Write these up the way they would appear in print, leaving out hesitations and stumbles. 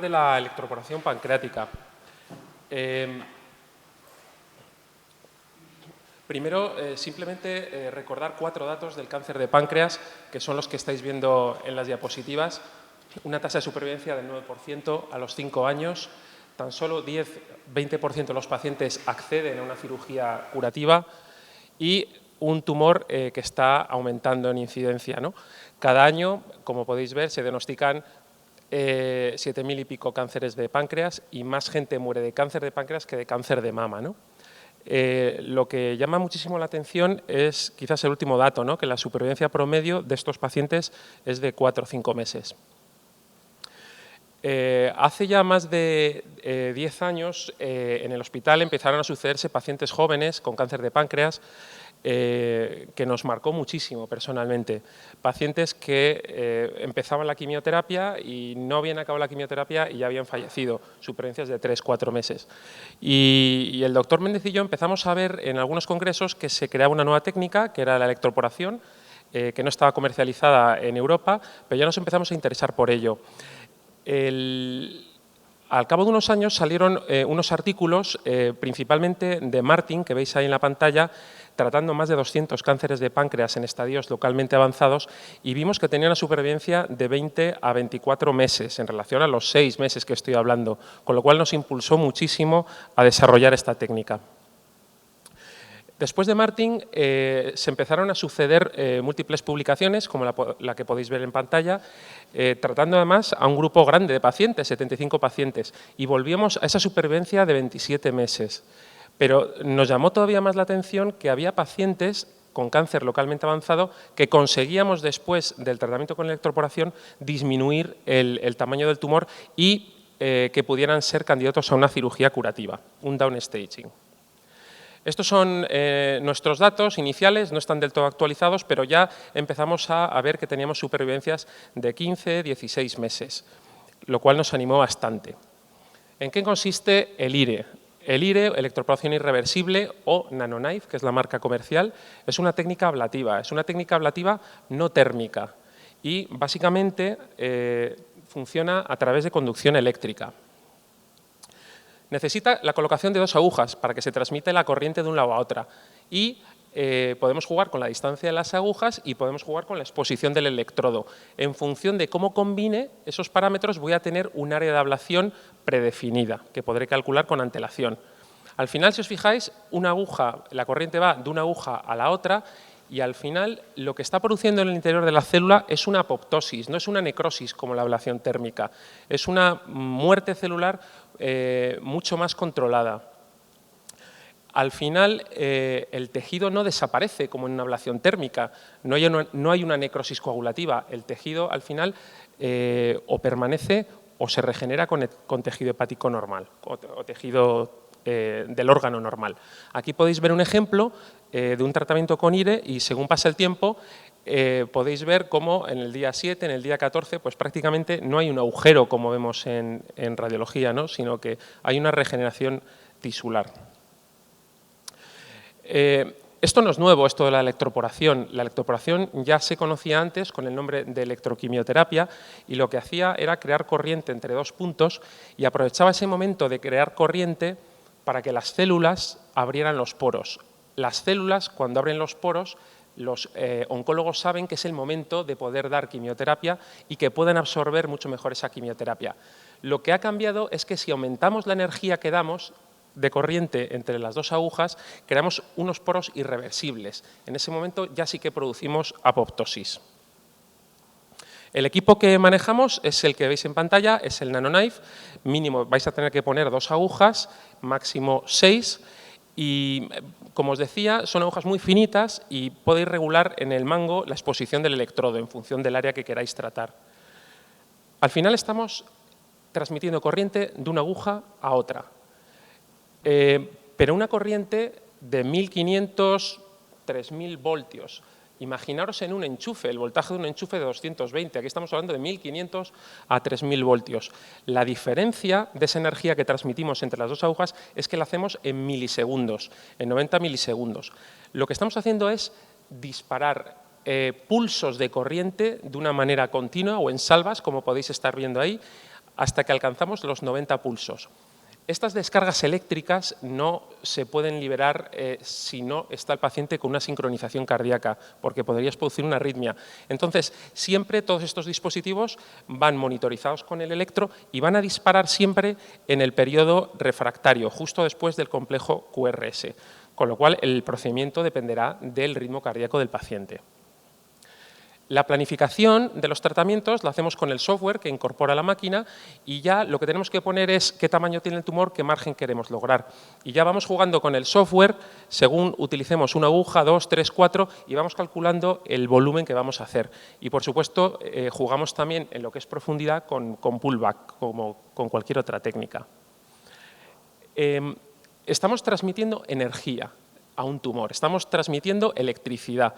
de la electroporación pancreática. Primero, simplemente recordar 4 datos del cáncer de páncreas, que son los que estáis viendo en las diapositivas. Una tasa de supervivencia del 9% a los 5 años. Tan solo 10-20% de los pacientes acceden a una cirugía curativa y un tumor que está aumentando en incidencia, ¿no? Cada año, como podéis ver, se diagnostican 7.000 y pico cánceres de páncreas y más gente muere de cáncer de páncreas que de cáncer de mama, ¿no? Lo que llama muchísimo la atención es quizás el último dato, ¿no? Que la supervivencia promedio de estos pacientes es de 4 o 5 meses. Hace ya más de 10 años en el hospital empezaron a sucederse pacientes jóvenes con cáncer de páncreas que nos marcó muchísimo personalmente. Pacientes que empezaban la quimioterapia y no habían acabado la quimioterapia y ya habían fallecido, supervivencias de 3-4 meses. Y el doctor Méndez y yo empezamos a ver en algunos congresos que se creaba una nueva técnica, que era la electroporación, que no estaba comercializada en Europa, pero ya nos empezamos a interesar por ello. Al cabo de unos años salieron unos artículos, principalmente de Martin, que veis ahí en la pantalla, tratando más de 200 cánceres de páncreas en estadios localmente avanzados y vimos que tenía una supervivencia de 20 a 24 meses en relación a los 6 meses que estoy hablando, con lo cual nos impulsó muchísimo a desarrollar esta técnica. Después de Martin se empezaron a suceder múltiples publicaciones, como la que podéis ver en pantalla, tratando además a un grupo grande de pacientes, 75 pacientes, y volvíamos a esa supervivencia de 27 meses. Pero nos llamó todavía más la atención que había pacientes con cáncer localmente avanzado que conseguíamos después del tratamiento con electroporación disminuir el tamaño del tumor y que pudieran ser candidatos a una cirugía curativa, un downstaging. Estos son nuestros datos iniciales, no están del todo actualizados, pero ya empezamos a ver que teníamos supervivencias de 15-16 meses, lo cual nos animó bastante. ¿En qué consiste el IRE? El IRE, electroporación irreversible, o NanoKnife, que es la marca comercial, es una técnica ablativa, no térmica y básicamente funciona a través de conducción eléctrica. Necesita la colocación de 2 agujas para que se transmita la corriente de un lado a otra y podemos jugar con la distancia de las agujas y podemos jugar con la exposición del electrodo. En función de cómo combine esos parámetros voy a tener un área de ablación predefinida que podré calcular con antelación. Al final, si os fijáis, la corriente va de una aguja a la otra y al final lo que está produciendo en el interior de la célula es una apoptosis, no es una necrosis como la ablación térmica, es una muerte celular mucho más controlada. Al final, el tejido no desaparece como en una ablación térmica, no hay una necrosis coagulativa, el tejido al final o permanece o se regenera con tejido hepático normal o tejido del órgano normal. Aquí podéis ver un ejemplo de un tratamiento con IRE y según pasa el tiempo podéis ver cómo en el día 7, en el día 14, pues prácticamente no hay un agujero como vemos en radiología, ¿no? Sino que hay una regeneración tisular. Esto no es nuevo, esto de la electroporación. La electroporación ya se conocía antes con el nombre de electroquimioterapia y lo que hacía era crear corriente entre 2 puntos y aprovechaba ese momento de crear corriente para que las células abrieran los poros. Las células, cuando abren los poros, los oncólogos saben que es el momento de poder dar quimioterapia y que pueden absorber mucho mejor esa quimioterapia. Lo que ha cambiado es que si aumentamos la energía que damos de corriente entre las 2 agujas, creamos unos poros irreversibles. En ese momento ya sí que producimos apoptosis. El equipo que manejamos es el que veis en pantalla, es el NanoKnife. Mínimo vais a tener que poner 2 agujas, máximo 6. Y, como os decía, son agujas muy finitas y podéis regular en el mango la exposición del electrodo en función del área que queráis tratar. Al final estamos transmitiendo corriente de una aguja a otra. Pero una corriente de 1.500, 3.000 voltios. Imaginaros en un enchufe, el voltaje de un enchufe de 220. Aquí estamos hablando de 1.500 a 3.000 voltios. La diferencia de esa energía que transmitimos entre las 2 agujas es que la hacemos en milisegundos, en 90 milisegundos. Lo que estamos haciendo es disparar pulsos de corriente de una manera continua o en salvas, como podéis estar viendo ahí, hasta que alcanzamos los 90 pulsos. Estas descargas eléctricas no se pueden liberar si no está el paciente con una sincronización cardíaca, porque podrías producir una arritmia. Entonces, siempre todos estos dispositivos van monitorizados con el electro y van a disparar siempre en el periodo refractario, justo después del complejo QRS, con lo cual el procedimiento dependerá del ritmo cardíaco del paciente. La planificación de los tratamientos la hacemos con el software que incorpora la máquina y ya lo que tenemos que poner es qué tamaño tiene el tumor, qué margen queremos lograr. Y ya vamos jugando con el software según utilicemos una aguja, 2, 3, 4 y vamos calculando el volumen que vamos a hacer. Y por supuesto jugamos también en lo que es profundidad con pullback, como con cualquier otra técnica. Estamos transmitiendo energía a un tumor, estamos transmitiendo electricidad.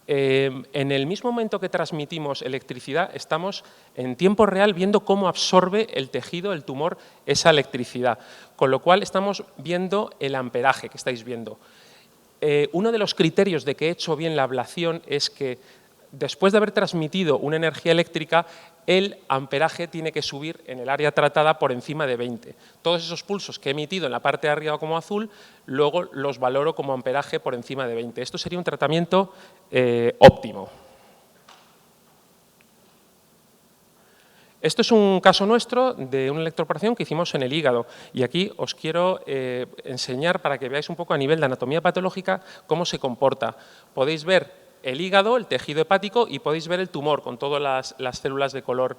En el mismo momento que transmitimos electricidad, estamos en tiempo real viendo cómo absorbe el tejido, el tumor, esa electricidad. Con lo cual estamos viendo el amperaje que estáis viendo. Uno de los criterios de que he hecho bien la ablación es que después de haber transmitido una energía eléctrica, el amperaje tiene que subir en el área tratada por encima de 20. Todos esos pulsos que he emitido en la parte de arriba como azul, luego los valoro como amperaje por encima de 20. Esto sería un tratamiento óptimo. Esto es un caso nuestro de una electroporación que hicimos en el hígado y aquí os quiero enseñar para que veáis un poco a nivel de anatomía patológica cómo se comporta. Podéis ver el hígado, el tejido hepático y podéis ver el tumor con todas las células de color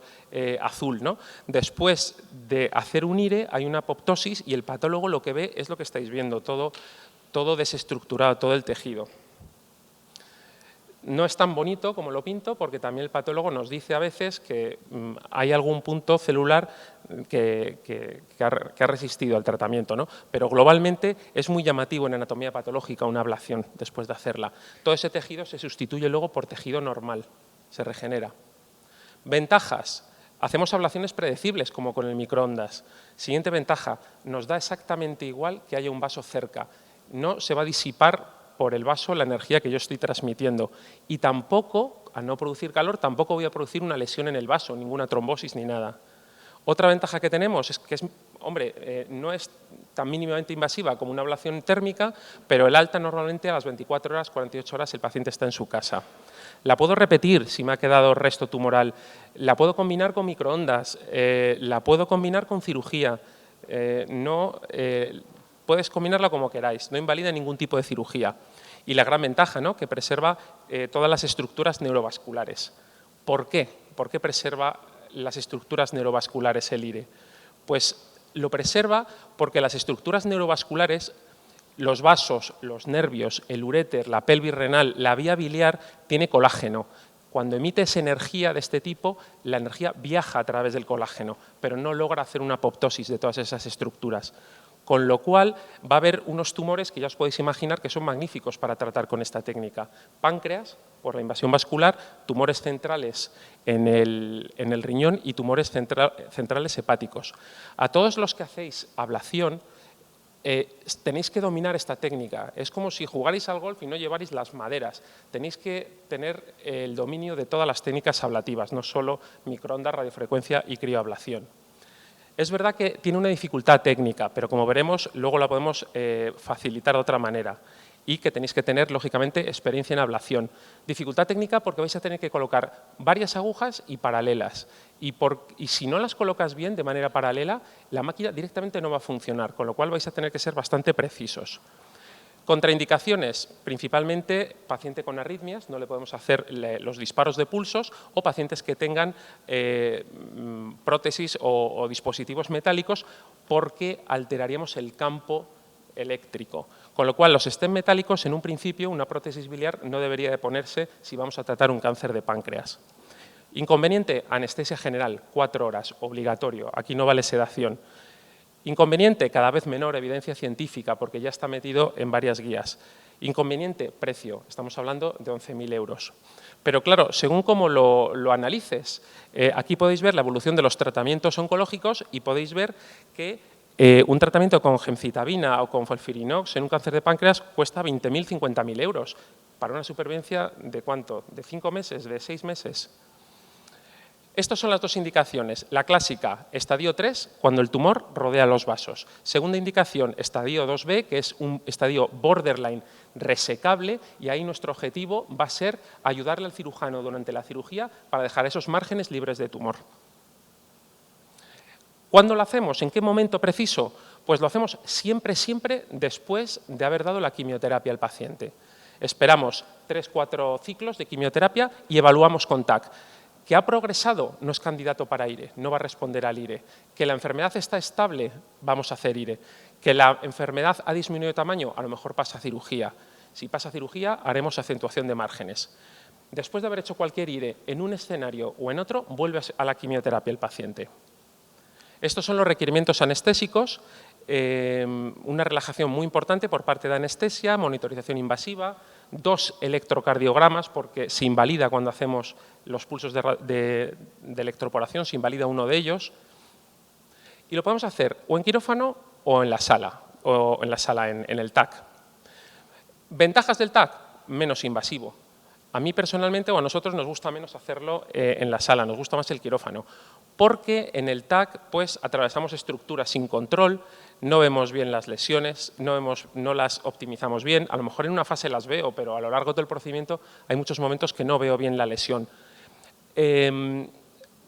azul, ¿no? Después de hacer un IRE hay una apoptosis y el patólogo lo que ve es lo que estáis viendo, todo desestructurado, todo el tejido. No es tan bonito como lo pinto porque también el patólogo nos dice a veces que hay algún punto celular que ha resistido al tratamiento, ¿no? Pero globalmente es muy llamativo en anatomía patológica una ablación después de hacerla. Todo ese tejido se sustituye luego por tejido normal, se regenera. Ventajas. Hacemos ablaciones predecibles como con el microondas. Siguiente ventaja, nos da exactamente igual que haya un vaso cerca. No se va a disipar por el vaso la energía que yo estoy transmitiendo. Y tampoco, al no producir calor, tampoco voy a producir una lesión en el vaso, ninguna trombosis ni nada. Otra ventaja que tenemos es que, no es tan mínimamente invasiva como una ablación térmica, pero el alta normalmente a las 24 horas, 48 horas el paciente está en su casa. La puedo repetir si me ha quedado resto tumoral, la puedo combinar con microondas, la puedo combinar con cirugía, puedes combinarla como queráis, no invalida ningún tipo de cirugía. Y la gran ventaja, ¿no?, que preserva todas las estructuras neurovasculares. ¿Por qué? ¿Por qué preserva las estructuras neurovasculares el IRE? Pues lo preserva porque las estructuras neurovasculares, los vasos, los nervios, el uréter, la pelvis renal, la vía biliar, tiene colágeno. Cuando emites energía de este tipo, la energía viaja a través del colágeno, pero no logra hacer una apoptosis de todas esas estructuras. Con lo cual va a haber unos tumores que ya os podéis imaginar que son magníficos para tratar con esta técnica. Páncreas, por la invasión vascular, tumores centrales en el riñón y tumores centrales hepáticos. A todos los que hacéis ablación, tenéis que dominar esta técnica. Es como si jugarais al golf y no llevarais las maderas. Tenéis que tener el dominio de todas las técnicas ablativas, no solo microondas, radiofrecuencia y crioablación. Es verdad que tiene una dificultad técnica, pero como veremos, luego la podemos facilitar de otra manera y que tenéis que tener, lógicamente, experiencia en ablación. Dificultad técnica porque vais a tener que colocar varias agujas y paralelas. Y si no las colocas bien de manera paralela, la máquina directamente no va a funcionar, con lo cual vais a tener que ser bastante precisos. Contraindicaciones, principalmente paciente con arritmias, no le podemos hacer los disparos de pulsos o pacientes que tengan prótesis o dispositivos metálicos porque alteraríamos el campo eléctrico. Con lo cual, los stent metálicos, en un principio, una prótesis biliar no debería de ponerse si vamos a tratar un cáncer de páncreas. Inconveniente, anestesia general, 4 horas, obligatorio, aquí no vale sedación. Inconveniente, cada vez menor evidencia científica, porque ya está metido en varias guías. Inconveniente, precio, estamos hablando de 11.000 euros. Pero claro, según cómo lo analices, aquí podéis ver la evolución de los tratamientos oncológicos y podéis ver que un tratamiento con gemcitabina o con FOLFIRINOX en un cáncer de páncreas cuesta 20.000, 50.000 euros. ¿Para una supervivencia de cuánto? ¿De 5 meses? ¿De 6 meses? Estas son las dos indicaciones. La clásica, estadio 3, cuando el tumor rodea los vasos. Segunda indicación, estadio 2B, que es un estadio borderline resecable, y ahí nuestro objetivo va a ser ayudarle al cirujano durante la cirugía para dejar esos márgenes libres de tumor. ¿Cuándo lo hacemos? ¿En qué momento preciso? Pues lo hacemos siempre, siempre después de haber dado la quimioterapia al paciente. Esperamos 3-4 ciclos de quimioterapia y evaluamos con TAC. ¿Que ha progresado? No es candidato para IRE, no va a responder al IRE. ¿Que la enfermedad está estable? Vamos a hacer IRE. ¿Que la enfermedad ha disminuido de tamaño? A lo mejor pasa a cirugía. Si pasa a cirugía, haremos acentuación de márgenes. Después de haber hecho cualquier IRE en un escenario o en otro, vuelve a la quimioterapia el paciente. Estos son los requerimientos anestésicos, una relajación muy importante por parte de anestesia, monitorización invasiva, 2 electrocardiogramas, porque se invalida cuando hacemos los pulsos de electroporación, se invalida uno de ellos. Y lo podemos hacer o en quirófano o en la sala, en el TAC. ¿Ventajas del TAC? Menos invasivo. A mí personalmente o a nosotros nos gusta menos hacerlo en la sala, nos gusta más el quirófano, porque en el TAC pues, atravesamos estructuras sin control, no vemos bien las lesiones, no las optimizamos bien, a lo mejor en una fase las veo, pero a lo largo del procedimiento hay muchos momentos que no veo bien la lesión.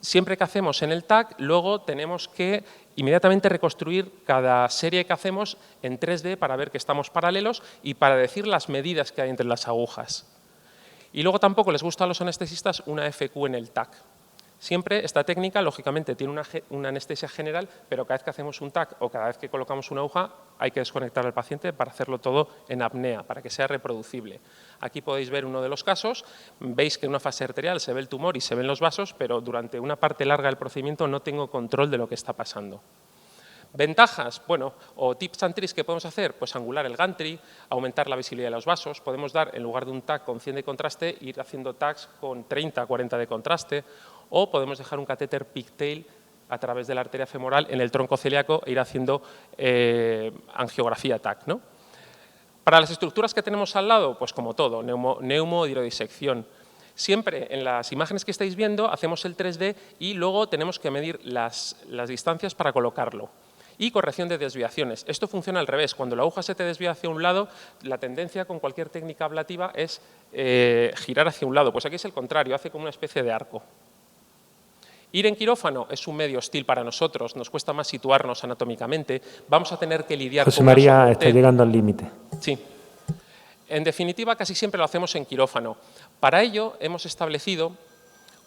Siempre que hacemos en el TAC, luego tenemos que inmediatamente reconstruir cada serie que hacemos en 3D para ver que estamos paralelos y para decir las medidas que hay entre las agujas. Y luego tampoco les gusta a los anestesistas una FQ en el TAC. Siempre esta técnica, lógicamente, tiene una anestesia general, pero cada vez que hacemos un TAC o cada vez que colocamos una aguja hay que desconectar al paciente para hacerlo todo en apnea, para que sea reproducible. Aquí podéis ver uno de los casos, veis que en una fase arterial se ve el tumor y se ven los vasos, pero durante una parte larga del procedimiento no tengo control de lo que está pasando. ¿Ventajas? Bueno, o tips and tricks que podemos hacer, pues angular el gantry, aumentar la visibilidad de los vasos, podemos dar en lugar de un TAC con 100 de contraste, ir haciendo TACs con 30, 40 de contraste, o podemos dejar un catéter pigtail a través de la arteria femoral en el tronco celíaco e ir haciendo angiografía TAC, ¿no? Para las estructuras que tenemos al lado, pues como todo, neumo, hidrodisección. Siempre en las imágenes que estáis viendo hacemos el 3D y luego tenemos que medir las distancias para colocarlo. Y corrección de desviaciones. Esto funciona al revés. Cuando la aguja se te desvía hacia un lado, la tendencia con cualquier técnica ablativa es girar hacia un lado. Pues aquí es el contrario, hace como una especie de arco. Ir en quirófano es un medio hostil para nosotros, nos cuesta más situarnos anatómicamente, vamos a tener que lidiar José con... José María está llegando al límite. Sí. En definitiva, casi siempre lo hacemos en quirófano. Para ello hemos establecido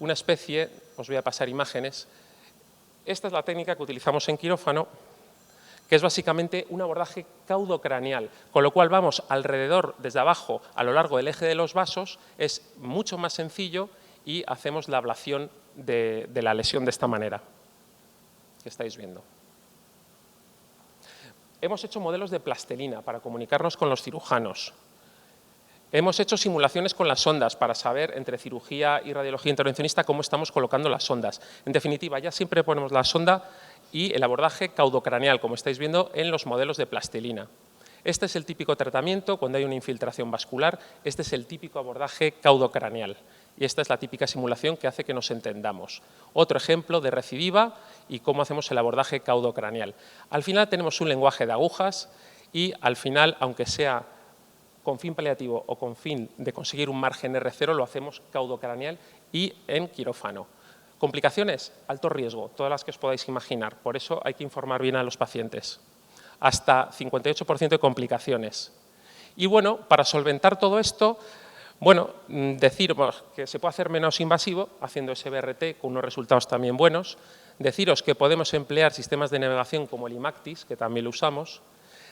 una especie, os voy a pasar imágenes, esta es la técnica que utilizamos en quirófano, que es básicamente un abordaje caudocraneal, con lo cual vamos alrededor, desde abajo, a lo largo del eje de los vasos, es mucho más sencillo y hacemos la ablación de la lesión de esta manera, que estáis viendo. Hemos hecho modelos de plastelina para comunicarnos con los cirujanos. Hemos hecho simulaciones con las sondas para saber, entre cirugía y radiología intervencionista, cómo estamos colocando las sondas. En definitiva, ya siempre ponemos la sonda y el abordaje caudocraneal, como estáis viendo en los modelos de plastilina. Este es el típico tratamiento cuando hay una infiltración vascular, este es el típico abordaje caudocraneal y esta es la típica simulación que hace que nos entendamos. Otro ejemplo de recidiva y cómo hacemos el abordaje caudocraneal. Al final tenemos un lenguaje de agujas y al final, aunque sea con fin paliativo o con fin de conseguir un margen R0, lo hacemos caudocraneal y en quirófano. Complicaciones, alto riesgo, todas las que os podáis imaginar. Por eso hay que informar bien a los pacientes. Hasta 58% de complicaciones. Y bueno, para solventar todo esto, bueno, deciros que se puede hacer menos invasivo haciendo SBRT con unos resultados también buenos. Deciros que podemos emplear sistemas de navegación como el IMACTIS, que también lo usamos.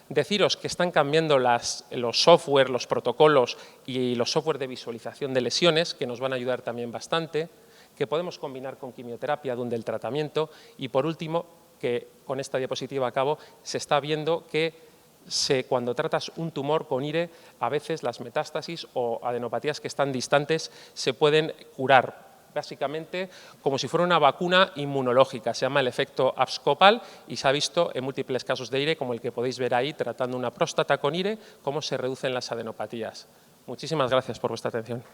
Deciros que están cambiando los software, los protocolos y los software de visualización de lesiones, que nos van a ayudar también bastante, que podemos combinar con quimioterapia donde el tratamiento y, por último, que con esta diapositiva acabo, se está viendo que cuando tratas un tumor con IRE, a veces las metástasis o adenopatías que están distantes se pueden curar, básicamente como si fuera una vacuna inmunológica. Se llama el efecto abscopal y se ha visto en múltiples casos de IRE, como el que podéis ver ahí, tratando una próstata con IRE, cómo se reducen las adenopatías. Muchísimas gracias por vuestra atención.